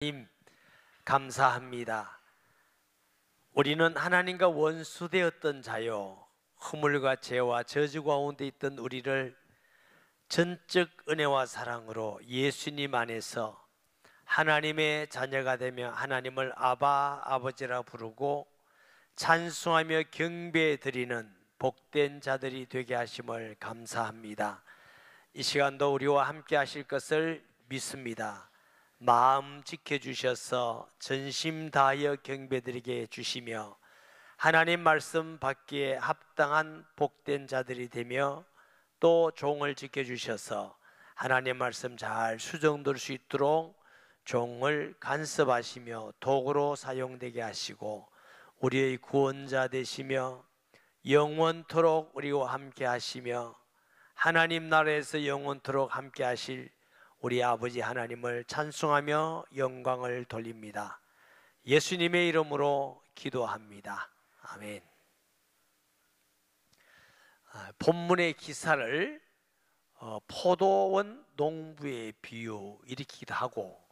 하나님 감사합니다. 우리는 하나님과 원수되었던 자요, 허물과 죄와 저주 가운데 있던 우리를 전적 은혜와 사랑으로 예수님 안에서 하나님의 자녀가 되며 하나님을 아바 아버지라 부르고 찬송하며 경배해 드리는 복된 자들이 되게 하심을 감사합니다. 이 시간도 우리와 함께 하실 것을 믿습니다. 마음 지켜주셔서 전심 다하여 경배드리게 해주시며 하나님 말씀 받기에 합당한 복된 자들이 되며 또 종을 지켜주셔서 하나님 말씀 잘 수정될 수 있도록 종을 간섭하시며 도구로 사용되게 하시고 우리의 구원자 되시며 영원토록 우리와 함께 하시며 하나님 나라에서 영원토록 함께 하실 우리 아버지 하나님을 찬송하며 영광을 돌립니다. 예수님의 이름으로 기도합니다. 아멘. 본문의 기사를 포도원 농부의 비유 이렇게도 하고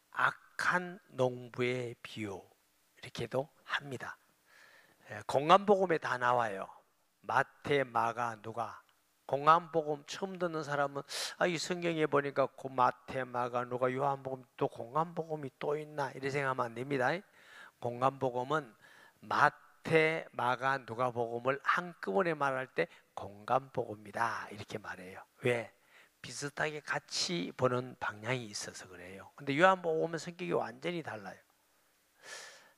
악한 농부의 비유 이렇게도 합니다. 공간복음에 다 나와요. 마태, 마가, 누가. 공간복음 처음 듣는 사람은 이 성경에 보니까 마태, 마가, 누가, 요한복음 또 공간복음이 또 있나 이렇게 생각하면 안 됩니다. 공간복음은 마태, 마가, 누가복음을 한꺼번에 말할 때 공간복음이다 이렇게 말해요. 왜? 비슷하게 같이 보는 방향이 있어서 그래요. 근데 요한복음은 성격이 완전히 달라요.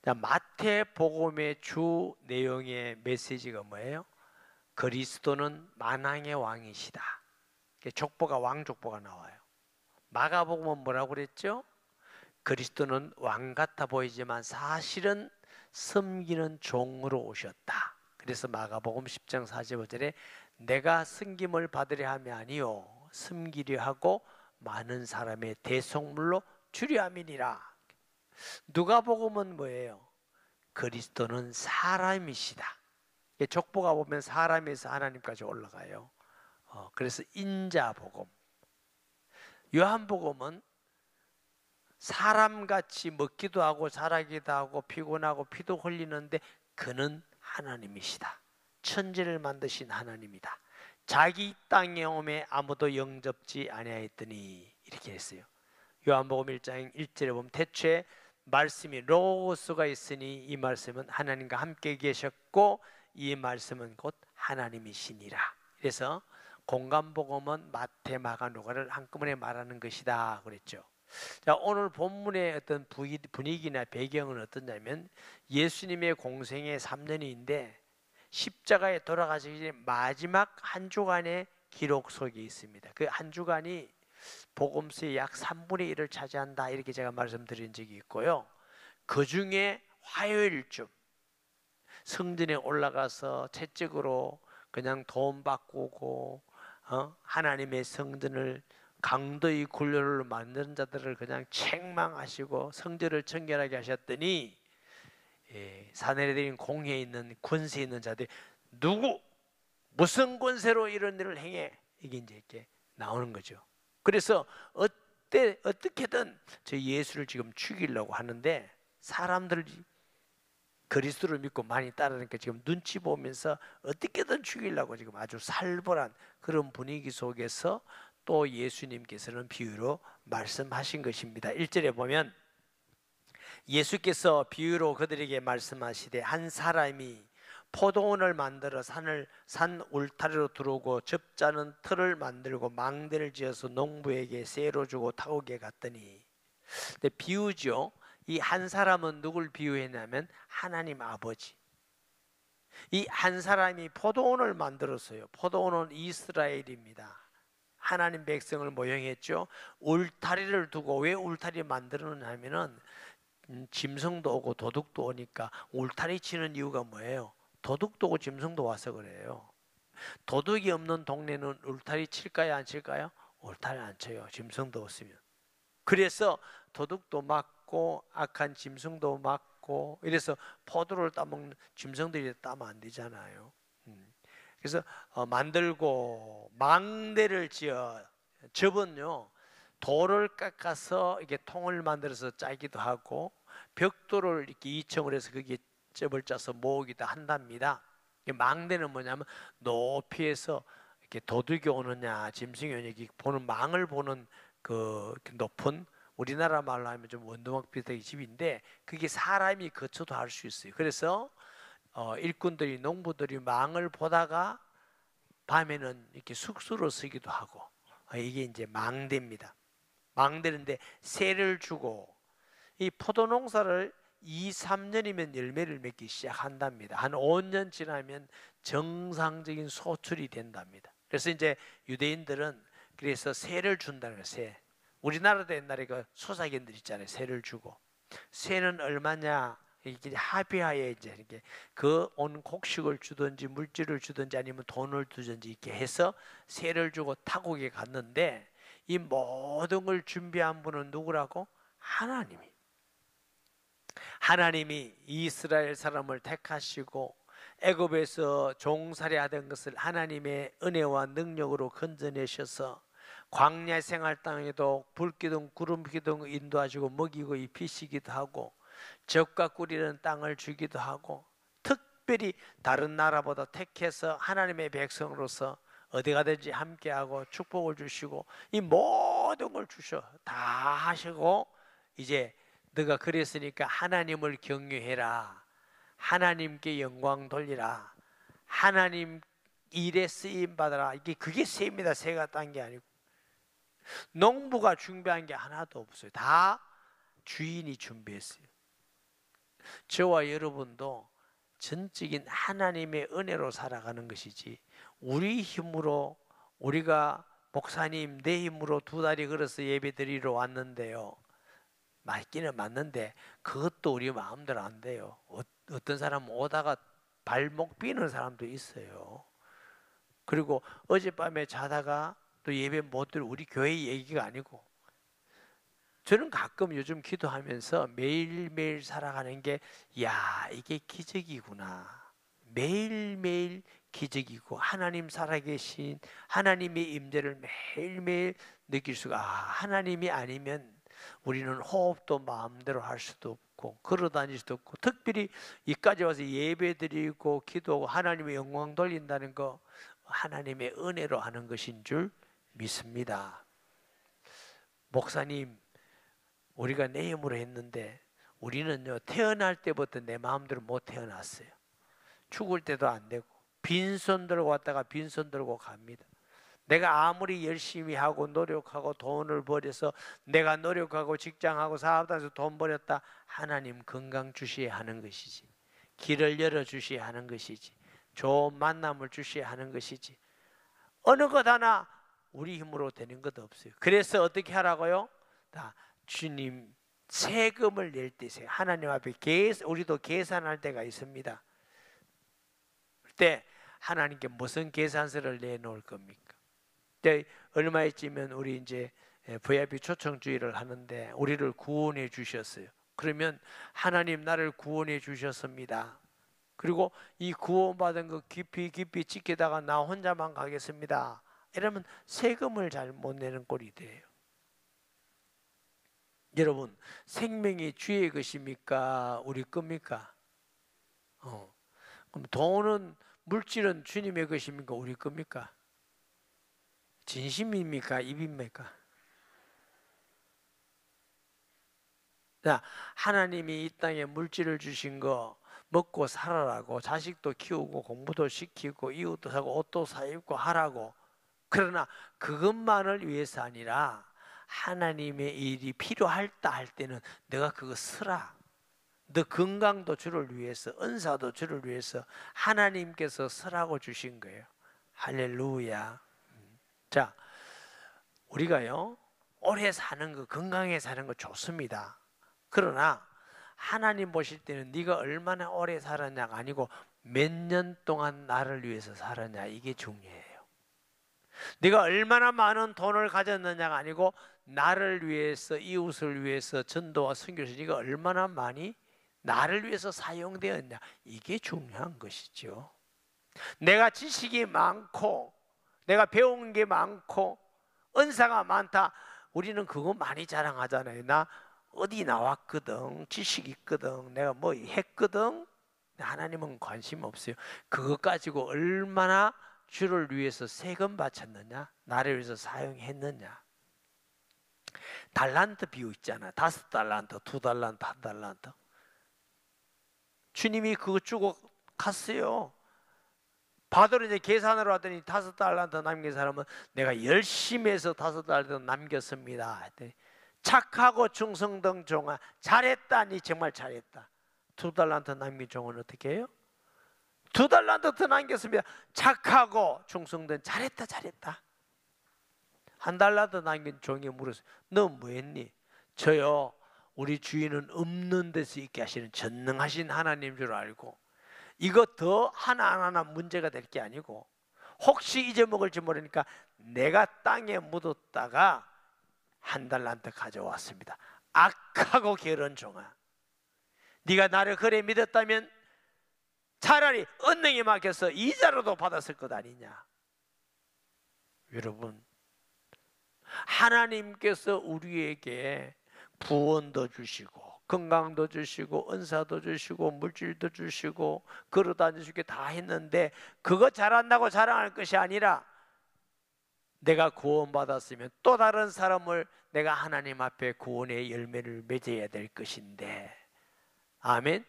자, 마태복음의 주 내용의 메시지가 뭐예요? 그리스도는 만왕의 왕이시다. 족보가 왕족보가 나와요. 마가복음은 뭐라고 그랬죠? 그리스도는 왕 같아 보이지만 사실은 섬기는 종으로 오셨다. 그래서 마가복음 10장 45절에 내가 섬김을 받으려 함이 아니요 섬기려 하고 많은 사람의 대속물로 주려 함이니라. 누가복음은 뭐예요? 그리스도는 사람이시다. 족보가 보면 사람에서 하나님까지 올라가요. 그래서 인자복음. 요한복음은 사람같이 먹기도 하고 자라기도 하고 피곤하고 피도 흘리는데 그는 하나님이시다. 천지를 만드신 하나님이다. 자기 땅에 오매 아무도 영접지 아니하였더니 이렇게 했어요. 요한복음 1장 1절에 보면 태초에 말씀이 로고스가 있으니 이 말씀은 하나님과 함께 계셨고 이 말씀은 곧 하나님이시니라. 그래서 공간복음은 마태, 마가, 누가를 한꺼번에 말하는 것이다 그랬죠. 자, 오늘 본문의 어떤 분위기나 배경은 어떠냐면 예수님의 공생의 3년인데 십자가에 돌아가시기 전에 마지막 한 주간의 기록 속에 있습니다. 그 한 주간이 복음서의 약 3분의 1을 차지한다 이렇게 제가 말씀드린 적이 있고요. 그 중에 화요일쯤 성전에 올라가서 채찍으로 그냥 돈 바꾸고 하나님의 성전을 강도의 굴려를 만드는 자들을 그냥 책망하시고 성전을 정결하게 하셨더니 사내들인 공회에 있는 권세 있는 자들이 누구 무슨 권세로 이런 일을 행해 이게 이제 이렇게 나오는 거죠. 그래서 어떻게든 저 예수를 지금 죽이려고 하는데 사람들이 그리스도를 믿고 많이 따르니까 지금 눈치 보면서 어떻게든 죽이려고 지금 아주 살벌한 그런 분위기 속에서 또 예수님께서는 비유로 말씀하신 것입니다. 1절에 보면 예수께서 비유로 그들에게 말씀하시되 한 사람이 포도원을 만들어 산 울타리로 들어오고 접자는 틀을 만들고 망대를 지어서 농부에게 쇠로 주고 타국에 갔더니 비유죠. 이 한 사람은 누굴 비유했냐면 하나님 아버지. 이 한 사람이 포도원을 만들었어요. 포도원은 이스라엘입니다. 하나님 백성을 모형했죠. 울타리를 두고 왜 울타리 만들었냐면은 짐승도 오고 도둑도 오니까 울타리 치는 이유가 뭐예요? 도둑도 오고 짐승도 와서 그래요. 도둑이 없는 동네는 울타리 칠까요 안 칠까요? 울타리 안 쳐요. 짐승도 없으면. 그래서 도둑도 막고 악한 짐승도 막고 이래서 포도를 따먹는 짐승들이 따면 안 되잖아요. 그래서 만들고 망대를 지어 접은요 돌을 깎아서 이게 통을 만들어서 짜기도 하고 벽돌을 이렇게 2층을 해서 거기에 cep을 짜서 모으기도 한답니다. 망대는 뭐냐면 높이에서 이렇게 도둑이 오느냐 짐승이 오느냐 보는 망을 보는 그 높은, 우리나라 말로 하면 좀 원두막 비슷하게 집인데 그게 사람이 거쳐도 할 수 있어요. 그래서 일꾼들이, 농부들이 망을 보다가 밤에는 이렇게 숙소로 쓰기도 하고, 이게 이제 망대입니다. 망대인데 새를 주고, 이 포도 농사를 2, 3년이면 열매를 맺기 시작한답니다. 한 5년 지나면 정상적인 소출이 된답니다. 그래서 이제 유대인들은 그래서 새를 준다는 거예요. 새. 우리나라도 옛날에 그 소사견들 있잖아요. 새를 주고. 새는 얼마냐? 이게 합의하에 이제 이렇게 그 온 곡식을 주든지 물질을 주든지 아니면 돈을 주든지 이렇게 해서 새를 주고 타국에 갔는데, 이 모든 걸 준비한 분은 누구라고? 하나님이. 하나님이 이스라엘 사람을 택하시고 애굽에서 종살이하던 것을 하나님의 은혜와 능력으로 건져내셔서 광야 생활 땅에도 불기둥 구름기둥 인도하시고 먹이고 입히시기도 하고 젖과 꿀이는 땅을 주기도 하고, 특별히 다른 나라보다 택해서 하나님의 백성으로서 어디 가든지 함께하고 축복을 주시고 이 모든 걸 주셔 다 하시고, 이제 너가 그랬으니까 하나님을 경외해라, 하나님께 영광 돌리라, 하나님 일에 쓰임 받아라. 그게 새입니다. 새가 딴 게 아니고 농부가 준비한 게 하나도 없어요. 다 주인이 준비했어요. 저와 여러분도 전적인 하나님의 은혜로 살아가는 것이지, 우리 힘으로, 우리가 목사님 내 힘으로 2다리 걸어서 예배 드리러 왔는데요, 맞기는 맞는데 그것도 우리 마음대로 안 돼요. 어떤 사람은 오다가 발목 비는 사람도 있어요. 그리고 어젯밤에 자다가 또 예배 못 드리고, 우리 교회 얘기가 아니고, 저는 가끔 요즘 기도하면서 매일매일 살아가는 게, 야, 이게 기적이구나. 매일매일 기적이고 하나님 살아계신 하나님의 임재를 매일매일 느낄 수가, 하나님이 아니면 우리는 호흡도 마음대로 할 수도 없고 걸어다닐 수도 없고, 특별히 이까지 와서 예배드리고 기도하고 하나님의 영광 돌린다는 거 하나님의 은혜로 하는 것인 줄 믿습니다. 목사님, 우리가 내 힘으로 했는데 우리는요, 태어날 때부터 내 마음대로 못 태어났어요. 죽을 때도 안 되고 빈손 들고 왔다가 빈손 들고 갑니다. 내가 아무리 열심히 하고 노력하고 돈을 벌여서 내가 노력하고 직장하고 사업단에서 돈 벌였다, 하나님 건강 주셔야 하는 것이지, 길을 열어주셔야 하는 것이지, 좋은 만남을 주셔야 하는 것이지, 어느 것 하나 우리 힘으로 되는 것 없어요. 그래서 어떻게 하라고요? 다 주님 세금을 낼 때, 하나님 앞에 우리도 계산할 때가 있습니다. 그때 하나님께 무슨 계산서를 내놓을 겁니까? 얼마 있으면 우리 이제 VIP 초청주의를 하는데 우리를 구원해 주셨어요. 그러면 하나님 나를 구원해 주셨습니다. 그리고 이 구원받은 거 깊이 지키다가 나 혼자만 가겠습니다. 이러면 세금을 잘 못 내는 꼴이 돼요. 여러분, 생명이 주의 것입니까? 우리 겁니까? 그럼 돈은, 물질은 주님의 것입니까? 우리 겁니까? 진심입니까? 입입니까? 자, 하나님이 이 땅에 물질을 주신 거 먹고 살아라고, 자식도 키우고 공부도 시키고 이웃도 사고 옷도 사입고 하라고. 그러나 그것만을 위해서 아니라 하나님의 일이 필요할다 할 때는 내가 그거 쓰라. 너 건강도 주를 위해서, 은사도 주를 위해서 하나님께서 쓰라고 주신 거예요. 할렐루야. 자, 우리가요, 오래 사는 거, 건강하게 사는 거 좋습니다. 그러나 하나님 보실 때는 네가 얼마나 오래 살았냐가 아니고 몇 년 동안 나를 위해서 살았냐, 이게 중요해요. 네가 얼마나 많은 돈을 가졌느냐가 아니고 나를 위해서, 이웃을 위해서 전도와 선교를 네가 얼마나 많이 나를 위해서 사용되었냐, 이게 중요한 것이죠. 내가 지식이 많고 내가 배운 게 많고 은사가 많다, 우리는 그거 많이 자랑하잖아요. 나 어디 나왔거든, 지식 있거든, 내가 뭐 했거든. 하나님은 관심 없어요. 그거 가지고 얼마나 주를 위해서 세금 바쳤느냐, 나를 위해서 사용했느냐. 달란트 비유 있잖아. 5달란트, 2달란트, 1달란트. 주님이 그거 주고 갔어요. 바더로 이제 계산을 하더니 5달란트 남긴 사람은 내가 열심히 해서 5달란트 남겼습니다. 착하고 충성된 종아, 잘했다. 니 정말 잘했다. 2달란트 남긴 종은 어떻게 해요? 2달란트 더 남겼습니다. 착하고 충성된, 잘했다 잘했다. 1달란트 남긴 종이 물었어요. 너 뭐 했니? 저요, 우리 주인은 없는 데서 있게 하시는 전능하신 하나님 줄 알고, 이거 더 하나하나 문제가 될 게 아니고, 혹시 잊어먹을지 모르니까 내가 땅에 묻었다가 1달란트 가져왔습니다. 악하고 게으른 종아, 네가 나를 그래 믿었다면 차라리 은행에 맡겨서 이자로도 받았을 것 아니냐. 여러분, 하나님께서 우리에게 부원도 주시고 건강도 주시고 은사도 주시고 물질도 주시고 걸어다니시게 다 했는데, 그거 잘한다고 자랑할 것이 아니라 내가 구원받았으면 또 다른 사람을 내가 하나님 앞에 구원의 열매를 맺어야 될 것인데, 아멘.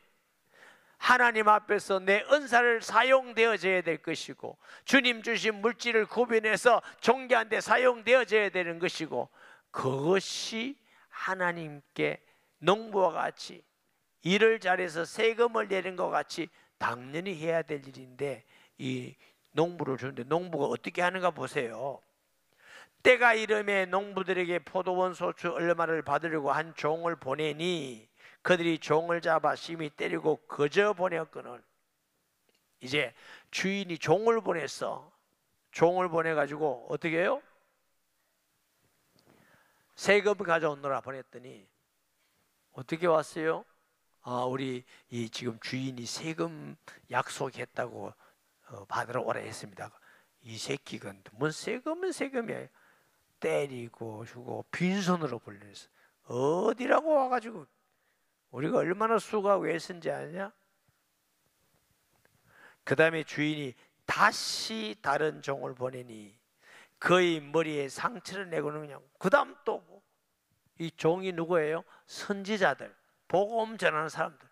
하나님 앞에서 내 은사를 사용되어져야 될 것이고, 주님 주신 물질을 구별해서 종교한테 사용되어져야 되는 것이고, 그것이 하나님께 농부와 같이 일을 잘해서 세금을 내는 것 같이 당연히 해야 될 일인데, 이 농부를 주는데 농부가 어떻게 하는가 보세요. 때가 이름에 농부들에게 포도원 소출 얼마를 받으려고 한 종을 보내니 그들이 종을 잡아 심히 때리고 거저 보냈거늘. 이제 주인이 종을 보냈어. 종을 보내가지고 어떻게 해요? 세금 가져오느라 보냈더니 어떻게 왔어요? 우리 이 지금 주인이 세금 약속했다고 받으러 오라 했습니다. 이 새끼가 뭔 세금은 세금이에요. 때리고 주고 빈손으로 불렸어. 어디라고 와가지고 우리가 얼마나 수고하고 애쓴지 아냐? 그 다음에 주인이 다시 다른 종을 보내니 그의 머리에 상처를 내고는 그냥 그 다음 또 이 종이 누구예요? 선지자들, 복음 전하는 사람들.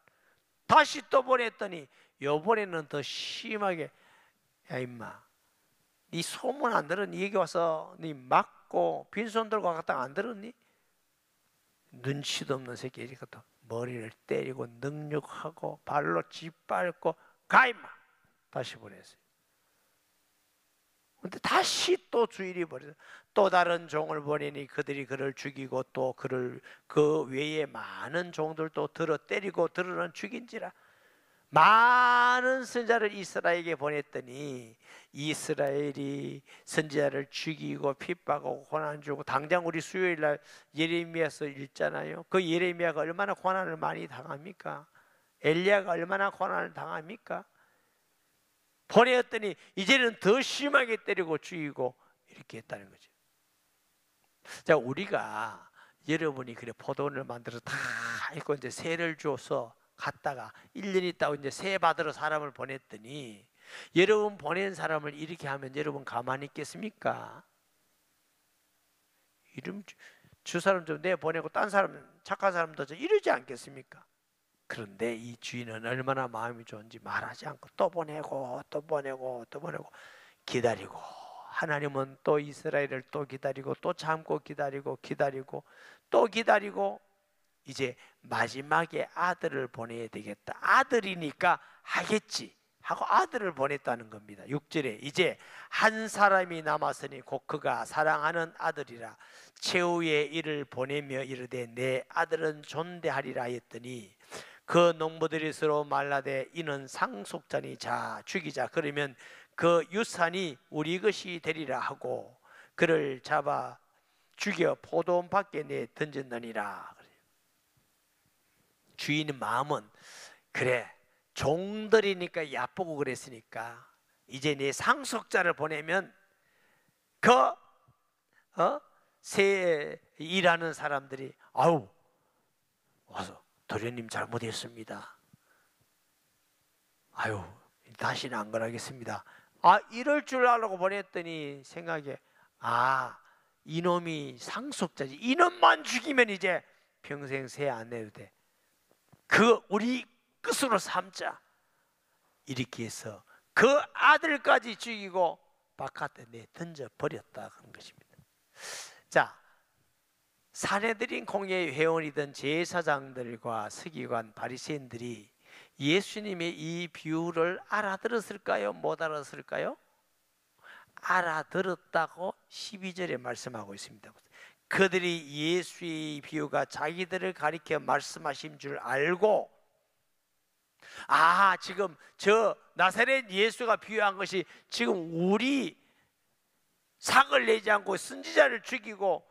다시 또 보냈더니 요번에는 더 심하게, 야 임마, 네 소문 안 들었니? 여기 와서 네 맞고 빈손 들고 갔다 안 들었니? 눈치도 없는 새끼 이렇게 또 머리를 때리고 능욕하고 발로 짓밟고 가 임마. 다시 보냈어요. 근데 다시 또 주인이 버려서 또 다른 종을 보내니 그들이 그를 죽이고 또 그를 그 외에 많은 종들도 들어 때리고 들어는 죽인지라. 많은 선지자를 이스라엘에게 보냈더니 이스라엘이 선지자를 죽이고 핍박하고 고난 주고, 당장 우리 수요일 날 예레미야서 읽잖아요. 그 예레미야가 얼마나 고난을 많이 당합니까? 엘리야가 얼마나 고난을 당합니까? 보냈더니 이제는 더 심하게 때리고 죽이고 이렇게 했다는 거죠. 자, 우리가 여러분이 그래 포도원을 만들어서 다 있고 이제 세를 줘서 갔다가 1년 있다고 이제 세 받으러 사람을 보냈더니, 여러분 보낸 사람을 이렇게 하면 여러분 가만히 있겠습니까? 이름 주 사람 좀 내 보내고 딴 사람 착한 사람도 좀 이러지 않겠습니까? 그런데 이 주인은 얼마나 마음이 좋은지 말하지 않고 또 보내고 또 보내고 또 보내고 기다리고, 하나님은 또 이스라엘을 또 기다리고 또 참고 기다리고 기다리고 또 기다리고, 이제 마지막에 아들을 보내야 되겠다. 아들이니까 하겠지 하고 아들을 보냈다는 겁니다. 6절에 이제 한 사람이 남았으니 곧 그가 사랑하는 아들이라. 최후의 이를 보내며 이르되 내 아들은 존대하리라 했더니 그 농부들이 서로 말라되 이는 상속자니 자 죽이자. 그러면 그 유산이 우리 것이 되리라 하고 그를 잡아 죽여 포도원 밖에 내 던졌느니라. 주인의 마음은 그래, 종들이니까 야쁘고 그랬으니까 이제 내 상속자를 보내면 새 일하는 사람들이 아우 와서 도련님 잘못했습니다. 아유 다시는 안 그러겠습니다. 이럴 줄 알고 보냈더니 생각에 이놈이 상속자지. 이놈만 죽이면 이제 평생 세 안 내도 돼. 우리 끝으로 삼자. 이렇게 해서 그 아들까지 죽이고 바깥에 던져 버렸다 하는 것입니다. 자, 산헤드린 공회의 회원이던 제사장들과 서기관 바리새인들이 예수님의 이 비유를 알아들었을까요? 못 알아들었을까요? 알아들었다고 12절에 말씀하고 있습니다. 그들이 예수의 비유가 자기들을 가리켜 말씀하신 줄 알고 지금 저 나사렛 예수가 비유한 것이 지금 우리 상을 내지 않고 선지자를 죽이고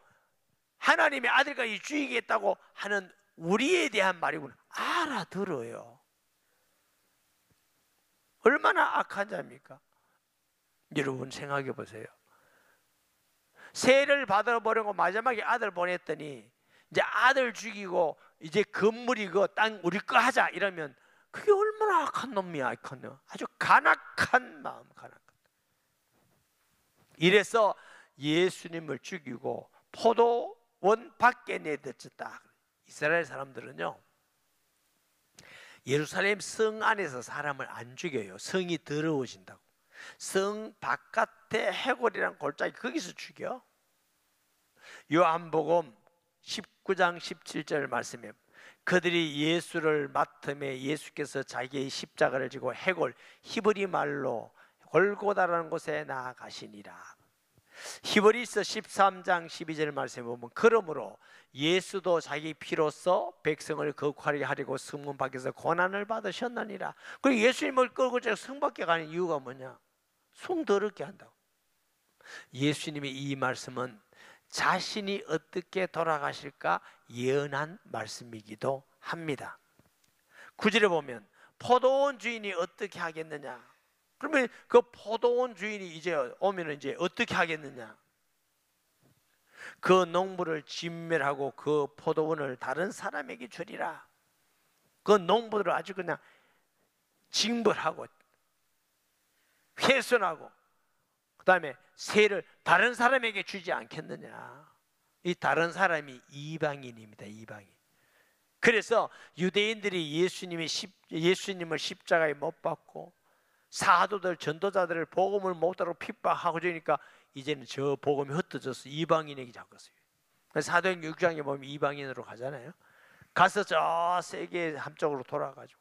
하나님의 아들까지 죽이겠다고 하는 우리에 대한 말이구나. 알아들어요. 얼마나 악한 자입니까? 여러분 생각해 보세요. 세를 받아버리고 마지막에 아들 보냈더니 이제 아들 죽이고 이제 건물이 그 땅 우리 거 하자 이러면 그게 얼마나 악한 놈이야. 악한 놈. 아주 간악한 마음, 간악한. 이래서 예수님을 죽이고 포도원 밖에 내던졌다. 이스라엘 사람들은요 예루살렘 성 안에서 사람을 안 죽여요. 성이 더러워진다고. 성 바깥에 해골이란 골짜기 거기서 죽여. 요한복음 19장 17절 말씀에 그들이 예수를 맡음에 예수께서 자기의 십자가를 지고 해골 히브리 말로 골고다라는 곳에 나아가시니라. 히브리서 13장 12절 말씀에 보면 그러므로 예수도 자기 피로써 백성을 거룩하게 하려고 성문 밖에서 고난을 받으셨느니라. 그리고 예수님을 끌고 성 밖에 가는 이유가 뭐냐? 성 더럽게 한다고. 예수님의 이 말씀은 자신이 어떻게 돌아가실까 예언한 말씀이기도 합니다. 9절에 보면 포도원 주인이 어떻게 하겠느냐? 그러면 그 포도원 주인이 이제 오면 이제 어떻게 하겠느냐? 그 농부를 진멸하고 그 포도원을 다른 사람에게 주리라. 그 농부들을 아주 그냥 징벌하고 훼손하고 그 다음에 세를 다른 사람에게 주지 않겠느냐. 이 다른 사람이 이방인입니다. 이방인. 그래서 유대인들이 예수님을 십자가에 못 박고 사도들 전도자들을 복음을 못하고 핍박하고 그러니까 이제는 저 복음이 흩어져서 이방인에게 잡혔어요. 사도행 6장에 보면 이방인으로 가잖아요. 가서 저 세계 한쪽으로 돌아가지고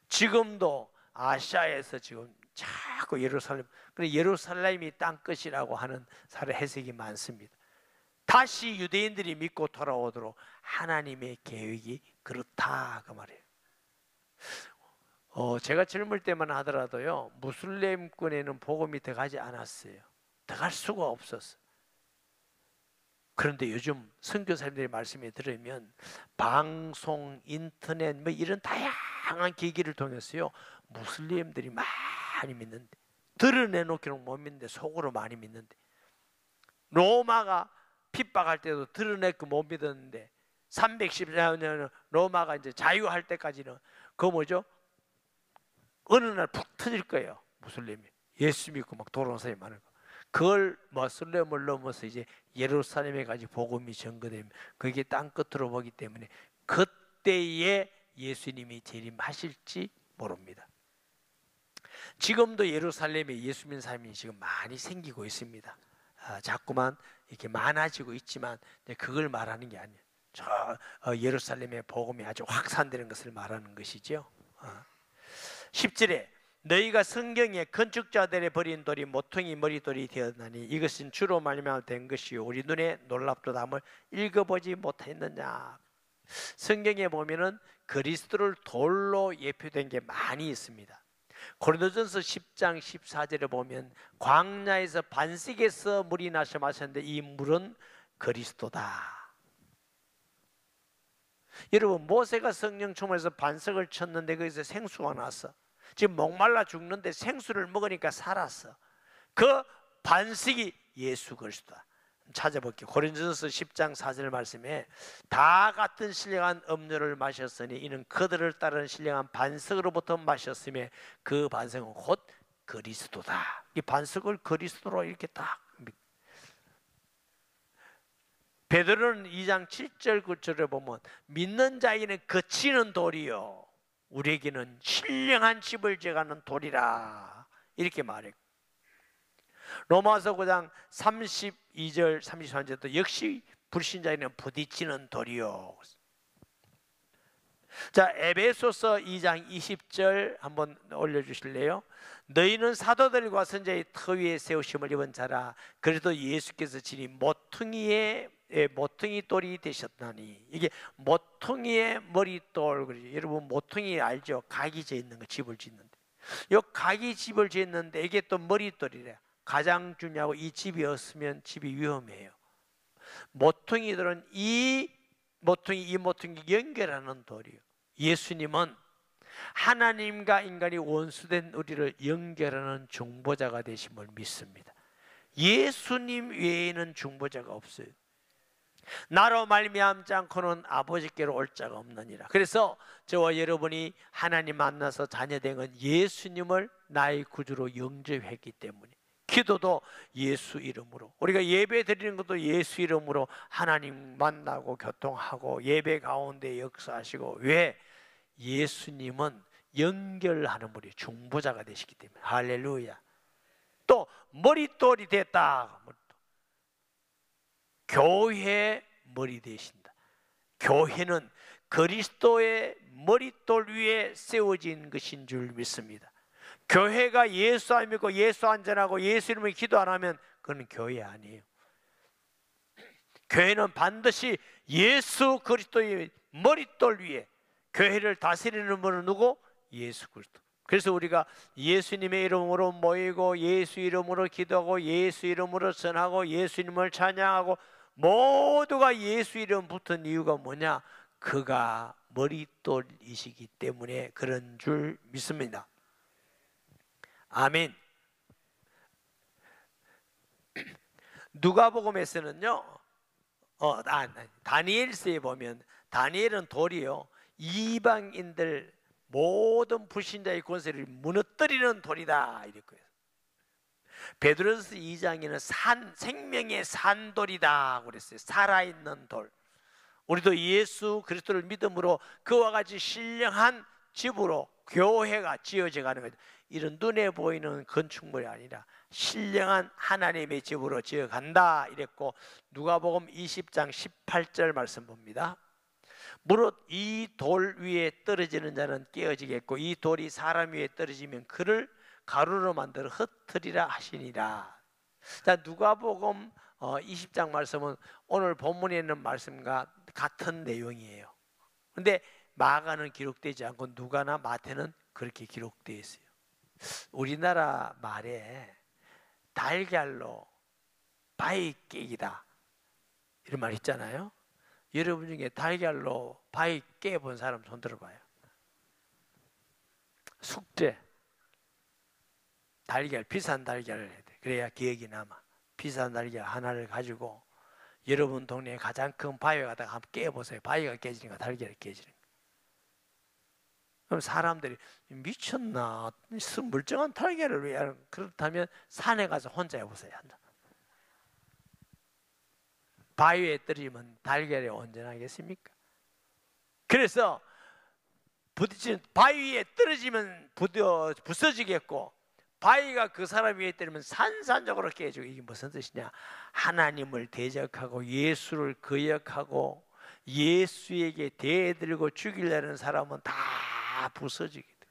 지금도 아시아에서 지금 자꾸 예루살렘, 그래 예루살렘이 땅끝이라고 하는 사례 해석이 많습니다. 다시 유대인들이 믿고 돌아오도록 하나님의 계획이 그렇다 그 말이에요. 제가 젊을 때만 하더라도요 무슬림권에는 복음이 들어가지 않았어요. 들어갈 수가 없었어요. 그런데 요즘 선교사님들의 말씀에 들으면 방송, 인터넷 뭐 이런 다양한 계기를 통해서요 무슬림들이 많이 믿는데 드러내놓기는 못 믿는데 속으로 많이 믿는데 로마가 핍박할 때도 드러내고 못 믿었는데 314년 로마가 이제 자유할 때까지는 그 뭐죠? 어느 날 푹 터질 거예요. 무슬림이 예수 믿고 막 돌아오는 사람이 많은 거. 그걸 무슬림을 넘어서 이제 예루살렘에까지 복음이 전거되면 그게 땅 끝으로 보기 때문에 그때에 예수님이 재림하실지 모릅니다. 지금도 예루살렘에 예수 믿는 사람이 지금 많이 생기고 있습니다. 자꾸만 이렇게 많아지고 있지만 그걸 말하는 게 아니에요. 예루살렘의 복음이 아주 확산되는 것을 말하는 것이죠. 10절에 너희가 성경에 건축자들의 버린 돌이 모퉁이 머리돌이 되었나니 이것은 주로 말미암아 된 것이요 우리 눈에 놀랍도담을 읽어보지 못했느냐. 성경에 보면은 그리스도를 돌로 예표된 게 많이 있습니다. 고린도전서 10장 14절에 보면 광야에서 반석에서 물이 나셔 마셨는데 이 물은 그리스도다. 여러분 모세가 성령 충만해서 반석을 쳤는데 거기서 생수가 났어. 지금 목말라 죽는데 생수를 먹으니까 살았어. 그 반석이 예수 그리스도다. 찾아볼게요. 고린도전서 10장 4절 말씀에 다 같은 신령한 음료를 마셨으니 이는 그들을 따르는 신령한 반석으로부터 마셨으며 그 반석은 곧 그리스도다. 이 반석을 그리스도로 이렇게 딱. 베드로는 2장 7절 9절에 보면 믿는 자에게는 거치는 돌이요 우리에게는 신령한 집을 지어가는 돌이라 이렇게 말했고, 로마서 9장 32절 33절도 역시 불신자에게는 부딪히는 돌이요. 자, 에베소서 2장 20절 한번 올려주실래요? 너희는 사도들과 선지자의 터 위에 세우심을 입은 자라. 그래도 예수께서 지니 모퉁이 돌이 되셨나니. 이게 모퉁이의 머릿돌. 여러분 모퉁이 알죠? 각이 져 있는 거, 집을 짓는데 이 각이 집을 짓는데 이게 또 머릿돌이래. 가장 중요하고 이 집이 없으면 집이 위험해요. 모퉁이들은 이 모퉁이 연결하는 돌이요. 예수님은 하나님과 인간이 원수된 우리를 연결하는 중보자가 되심을 믿습니다. 예수님 외에는 중보자가 없어요. 나로 말미암지 않고는 아버지께로 올 자가 없느니라. 그래서 저와 여러분이 하나님 만나서 자녀된 건 예수님을 나의 구주로 영접했기 때문에, 기도도 예수 이름으로, 우리가 예배 드리는 것도 예수 이름으로 하나님 만나고 교통하고 예배 가운데 역사하시고. 왜? 예수님은 연결하는 분이 중보자가 되시기 때문에. 할렐루야. 또 머릿돌이 됐다. 교회의 머리 되신다. 교회는 그리스도의 머릿돌 위에 세워진 것인 줄 믿습니다. 교회가 예수 안 믿고 예수 안 전하고 예수 이름으로 기도 안 하면 그건 교회 아니에요. 교회는 반드시 예수 그리스도의 머릿돌 위에, 교회를 다스리는 분은 누구? 예수 그리스도. 그래서 우리가 예수님의 이름으로 모이고 예수 이름으로 기도하고 예수 이름으로 전하고 예수 이름을 찬양하고, 모두가 예수 이름 붙은 이유가 뭐냐? 그가 머릿돌이시기 때문에 그런 줄 믿습니다. 아멘. 누가복음에서는요, 다니엘서에 보면 다니엘은 돌이요 이방인들 모든 불신자의 권세를 무너뜨리는 돌이다 이랬고요. 베드로서 2장에는 생명의 산돌이다 그랬어요. 살아있는 돌. 우리도 예수 그리스도를 믿음으로 그와 같이 신령한 집으로 교회가 지어져 가는 거죠. 이런 눈에 보이는 건축물이 아니라 신령한 하나님의 집으로 지어간다 이랬고, 누가복음 20장 18절 말씀 봅니다. 무릇 이 돌 위에 떨어지는 자는 깨어지겠고 이 돌이 사람 위에 떨어지면 그를 가루로 만들어 흩으리라 하시니라. 자, 누가복음 20장 말씀은 오늘 본문에 있는 말씀과 같은 내용이에요. 그런데 마가는 기록되지 않고 누가나 마태는 그렇게 기록되어 있어요. 우리나라 말에 달걀로 바위 깨기다 이런 말 있잖아요. 여러분 중에 달걀로 바위 깨본 사람 손 들어봐요. 숙제, 달걀, 비싼 달걀을 해야 돼. 그래야 기억이 남아. 비싼 달걀 하나를 가지고 여러분 동네에 가장 큰 바위 갖다가 한번 깨보세요. 바위가 깨지니까 달걀이 깨지는 거예요. 그럼 사람들이 미쳤나? 멀쩡한 달걀을 왜 하는? 그렇다면 산에 가서 혼자 해보세요. 바위에 떨어지면 달걀이 온전하겠습니까? 그래서 부딪히는 바위에 떨어지면 부서지겠고, 바위가 그 사람 위에 떨어지면 산산적으로 깨지고. 이게 무슨 뜻이냐? 하나님을 대적하고 예수를 거역하고 예수에게 대들고 죽이려는 사람은 다 부서지게 돼.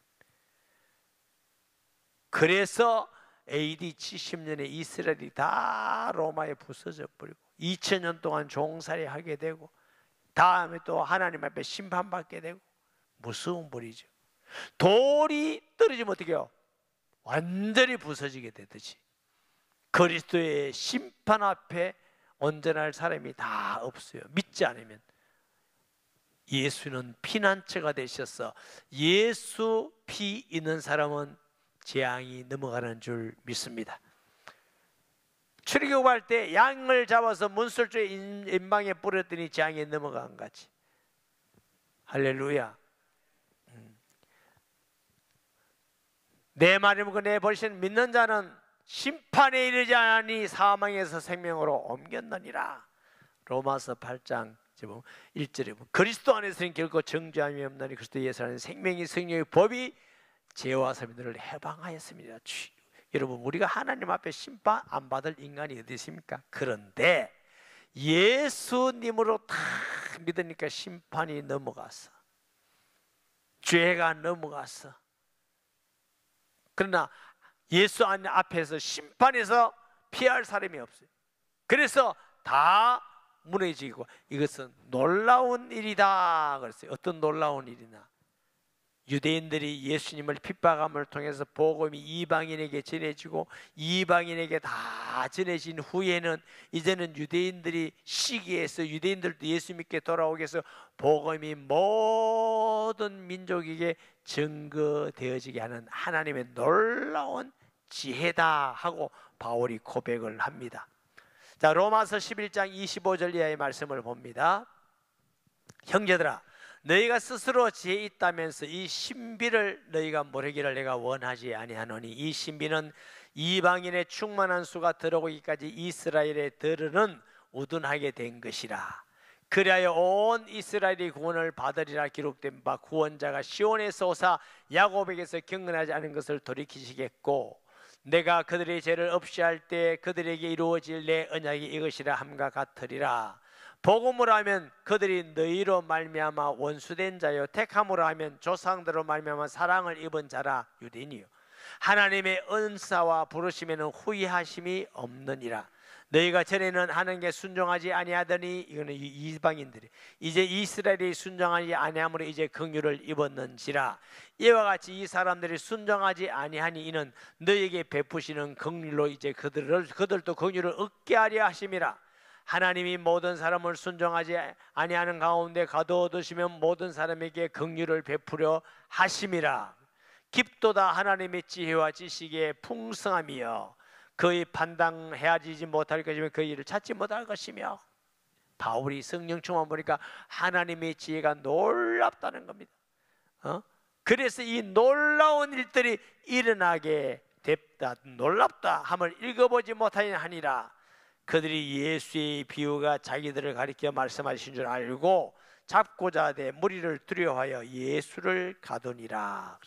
그래서 AD 70년에 이스라엘이 다 로마에 부서져 버리고 2000년 동안 종살이 하게 되고, 다음에 또 하나님 앞에 심판받게 되고. 무서운 벌이죠. 돌이 떨어지면 어떻게 해요? 완전히 부서지게 되듯이 그리스도의 심판 앞에 온전할 사람이 다 없어요. 믿지 않으면. 예수는 피난처가 되셔서 예수 피 있는 사람은 재앙이 넘어가는 줄 믿습니다. 출애굽할 때 양을 잡아서 문설주에 임방에 뿌렸더니 재앙에 넘어간 같이. 할렐루야. 내 말을 듣고 내 벌신 믿는 자는 심판에 이르지 않으니 사망에서 생명으로 옮겼느니라. 로마서 8장 1절에 보면 그리스도 안에서는 결코 정죄함이 없나니 그리스도 예수 안에 생명이 성령의 법이 죄와 사면을 해방하였습니다. 여러분, 우리가 하나님 앞에 심판 안 받을 인간이 어디 있습니까? 그런데 예수님으로 다 믿으니까 심판이 넘어갔어. 죄가 넘어갔어. 그러나 예수 앞에서 심판에서 피할 사람이 없어요. 그래서 다 무너지고, 이것은 놀라운 일이다 그랬어요. 어떤 놀라운 일이나, 유대인들이 예수님을 핍박함을 통해서 복음이 이방인에게 전해지고 이방인에게 다 전해진 후에는 이제는 유대인들이 시기해서 유대인들도 예수 믿게 돌아오게 해서 복음이 모든 민족에게 증거되어지게 하는 하나님의 놀라운 지혜다 하고 바울이 고백을 합니다. 자, 로마서 11장 25절 이하의 말씀을 봅니다. 형제들아, 너희가 스스로 지혜 있다면서 이 신비를 너희가 모르기를 내가 원하지 아니하노니, 이 신비는 이방인의 충만한 수가 들어오기까지 이스라엘에 들으는 우둔하게 된 것이라. 그리하여 온 이스라엘이 구원을 받으리라 기록된 바 구원자가 시온에서 오사 야곱에게서 경건하지 않은 것을 돌이키시겠고, 내가 그들의 죄를 없이 할 때 그들에게 이루어질 내 언약이 이것이라 함과 같으리라. 복음으로 하면 그들이 너희로 말미암아 원수된 자요, 택함으로 하면 조상들로 말미암아 사랑을 입은 자라. 유대인이요, 하나님의 은사와 부르심에는 후회하심이 없느니라. 너희가 전에는 하나님께 순종하지 아니하더니, 이거는 이방인들이 이제 이스라엘이 순종하지 아니함으로 이제 긍휼을 입었는지라. 이와 같이 이 사람들이 순종하지 아니하니 이는 너희에게 베푸시는 긍휼로 이제 그들도 긍휼을 얻게 하려 하심이라. 하나님이 모든 사람을 순종하지 아니하는 가운데 가두어두시면 모든 사람에게 긍휼을 베푸려 하심이라. 깊도다 하나님의 지혜와 지식의 풍성함이여 그의 판단해야지 못할 것이며 그 일을 찾지 못할 것이며. 바울이 성령 충만 보니까 하나님의 지혜가 놀랍다는 겁니다. 그래서 이 놀라운 일들이 일어나게 됐다, 놀랍다 함을 읽어보지 못하니라. 그들이 예수의 비유가 자기들을 가리켜 말씀하신 줄 알고 잡고자 하되 무리를 두려워하여 예수를 가두니라.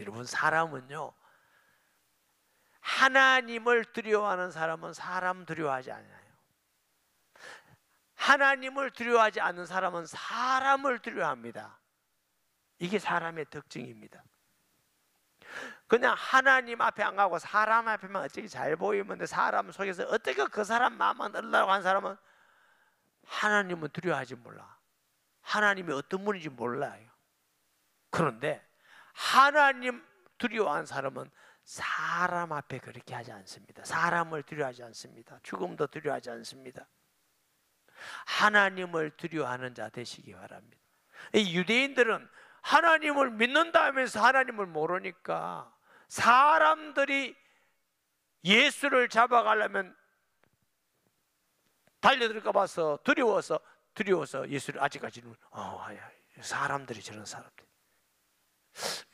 여러분, 사람은요, 하나님을 두려워하는 사람은 사람 두려워하지 않아요. 하나님을 두려워하지 않는 사람은 사람을 두려워합니다. 이게 사람의 특징입니다. 그냥 하나님 앞에 안 가고 사람 앞에만 어떻게 잘 보이면, 사람 속에서 어떻게 그 사람 마음만 얻으려고 한 사람은 하나님은 두려워하지 몰라. 하나님이 어떤 분인지 몰라요. 그런데 하나님 두려워한 사람은 사람 앞에 그렇게 하지 않습니다. 사람을 두려워하지 않습니다. 죽음도 두려워하지 않습니다. 하나님을 두려워하는 자 되시기 바랍니다. 이 유대인들은 하나님을 믿는다 하면서 하나님을 모르니까 사람들이 예수를 잡아가려면 달려들까 봐서 두려워서 예수를 아직까지는 사람들이 저런 사람들.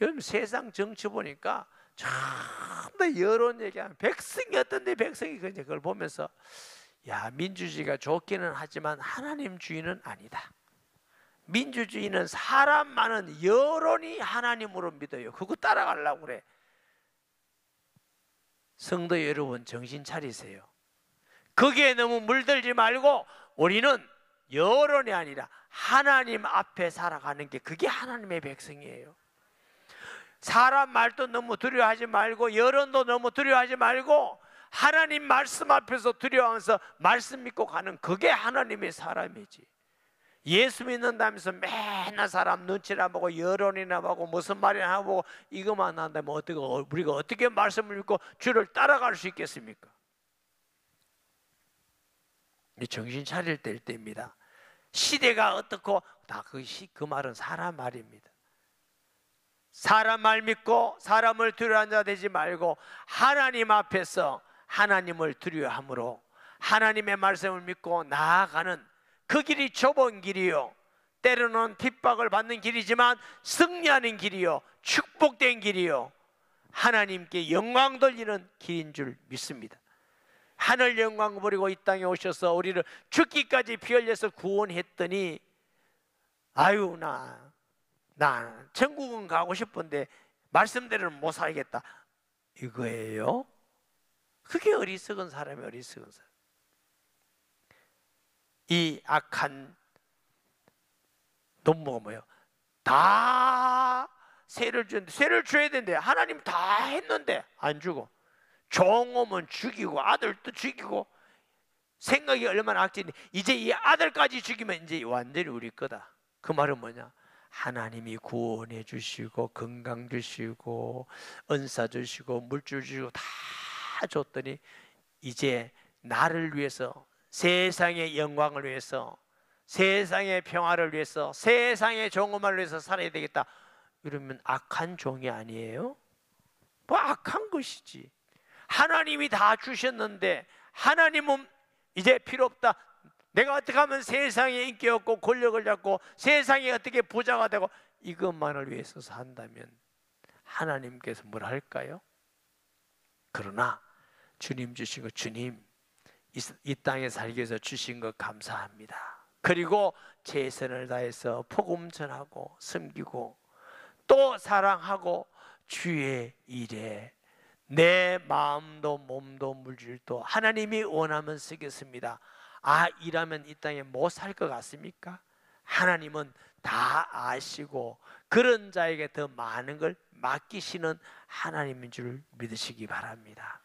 요즘 세상 정치 보니까 전부 여론 얘기하면 백성이 어떤데, 백성이 그걸 보면서 야, 민주주의가 좋기는 하지만 하나님주의는 아니다. 민주주의는 사람 많은 여론이 하나님으로 믿어요. 그거 따라가려고 그래. 성도 여러분, 정신 차리세요. 거기에 너무 물들지 말고 우리는 여론이 아니라 하나님 앞에 살아가는 게, 그게 하나님의 백성이에요. 사람 말도 너무 두려워하지 말고 여론도 너무 두려워하지 말고 하나님 말씀 앞에서 두려워하면서 말씀 믿고 가는, 그게 하나님의 사람이지. 예수 믿는다면서 맨날 사람 눈치나 보고 여론이나 보고 무슨 말이나 하고 이것만 한다면 우리가 어떻게 말씀을 믿고 주를 따라갈 수 있겠습니까? 정신 차릴 때입니다. 시대가 어떻고 다 그 말은 사람 말입니다. 사람 말 믿고 사람을 두려워하는 자 되지 말고 하나님 앞에서 하나님을 두려워함으로 하나님의 말씀을 믿고 나아가는 그 길이 좁은 길이요, 때로는 핍박을 받는 길이지만 승리하는 길이요, 축복된 길이요, 하나님께 영광 돌리는 길인 줄 믿습니다. 하늘 영광 버리고 이 땅에 오셔서 우리를 죽기까지 피 흘려서 구원했더니 아유 나 천국은 가고 싶은데 말씀대로는 못 살겠다, 이거예요? 그게 어리석은 사람이 어리석은 사람. 이 악한 농부가 뭐예요? 다 세를 주는데, 세를 줘야 되는데 하나님 다 했는데 안 주고, 종 오면 죽이고 아들도 죽이고, 생각이 얼마나 악진데 이제 이 아들까지 죽이면 이제 완전히 우리 거다. 그 말은 뭐냐? 하나님이 구원해 주시고 건강 주시고 은사 주시고 물질 주시고 다 줬더니 이제 나를 위해서, 세상의 영광을 위해서, 세상의 평화를 위해서, 세상의 종음을 위해서 살아야 되겠다, 이러면 악한 종이 아니에요? 뭐 악한 것이지. 하나님이 다 주셨는데 하나님은 이제 필요 없다, 내가 어떻게 하면 세상에 인기 얻고 권력을 잡고 세상에 어떻게 부자가 되고, 이것만을 위해서 산다면 하나님께서 뭘 할까요? 그러나 주님 주신 거, 주님 이 땅에 살기 위해서 주신 거 감사합니다. 그리고 최선을 다해서 복음 전하고 섬기고 또 사랑하고 주의 일에 내 마음도 몸도 물질도 하나님이 원하면 쓰겠습니다. 아, 이라면 이 땅에 못 살 것 같습니까? 하나님은 다 아시고 그런 자에게 더 많은 걸 맡기시는 하나님인 줄 믿으시기 바랍니다.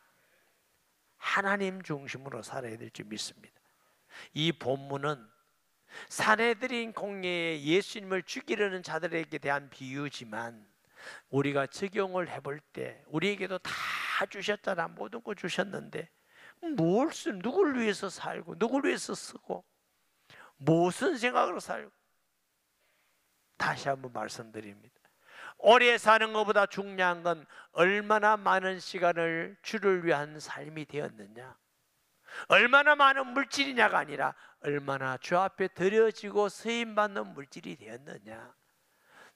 하나님 중심으로 살아야 될 줄 믿습니다. 이 본문은 사내들인 공예에 예수님을 죽이려는 자들에게 대한 비유지만 우리가 적용을 해볼 때 우리에게도 다 주셨잖아. 모든 거 주셨는데 누구를 위해서 살고 누구를 위해서 쓰고 무슨 생각으로 살고. 다시 한번 말씀드립니다. 오래 사는 것보다 중요한 건 얼마나 많은 시간을 주를 위한 삶이 되었느냐, 얼마나 많은 물질이냐가 아니라 얼마나 주 앞에 드려지고 쓰임받는 물질이 되었느냐,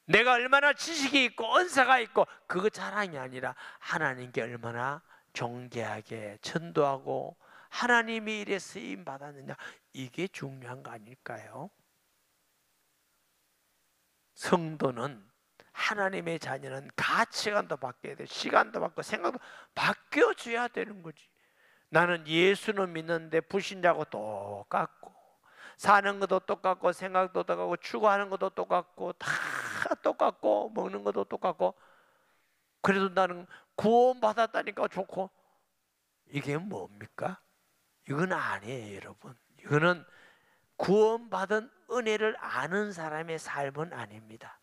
내가 얼마나 지식이 있고 은사가 있고 그거 자랑이 아니라 하나님께 얼마나 존귀하게 전도하고 하나님의 일에 쓰임받았느냐, 이게 중요한 거 아닐까요? 성도는, 하나님의 자녀는 가치관도 바뀌어야 돼. 시간도 바뀌고 생각도 바뀌어줘야 되는 거지. 나는 예수는 믿는데 불신자하고 똑같고 사는 것도 똑같고 생각도 똑같고 추구하는 것도 똑같고 다 똑같고 먹는 것도 똑같고, 그래도 나는 구원받았다니까 좋고, 이게 뭡니까? 이건 아니에요, 여러분. 이거는 구원받은 은혜를 아는 사람의 삶은 아닙니다.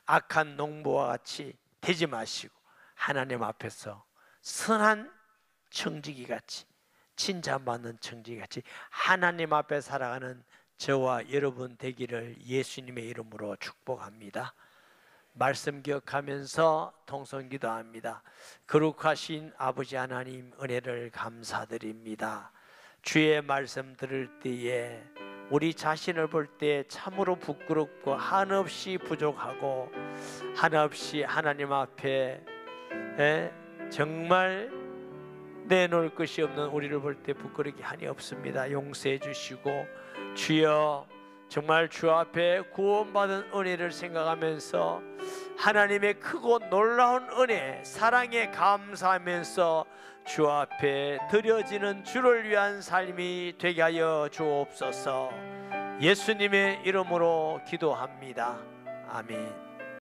악한 농부와 같이 되지 마시고 하나님 앞에서 선한 청지기 같이, 칭찬받는 청지기 같이 하나님 앞에 살아가는 저와 여러분 되기를 예수님의 이름으로 축복합니다. 말씀 기억하면서 통성 기도합니다. 거룩하신 아버지 하나님, 은혜를 감사드립니다. 주의 말씀 들을 때에 우리 자신을 볼 때 참으로 부끄럽고 한없이 부족하고 한없이 하나님 앞에 정말 내놓을 것이 없는 우리를 볼 때 부끄럽게 한이 없습니다. 용서해 주시고, 주여 정말 주 앞에 구원받은 은혜를 생각하면서 하나님의 크고 놀라운 은혜, 사랑에 감사하면서 주 앞에 드려지는 주를 위한 삶이 되게 하여 주옵소서. 예수님의 이름으로 기도합니다. 아멘.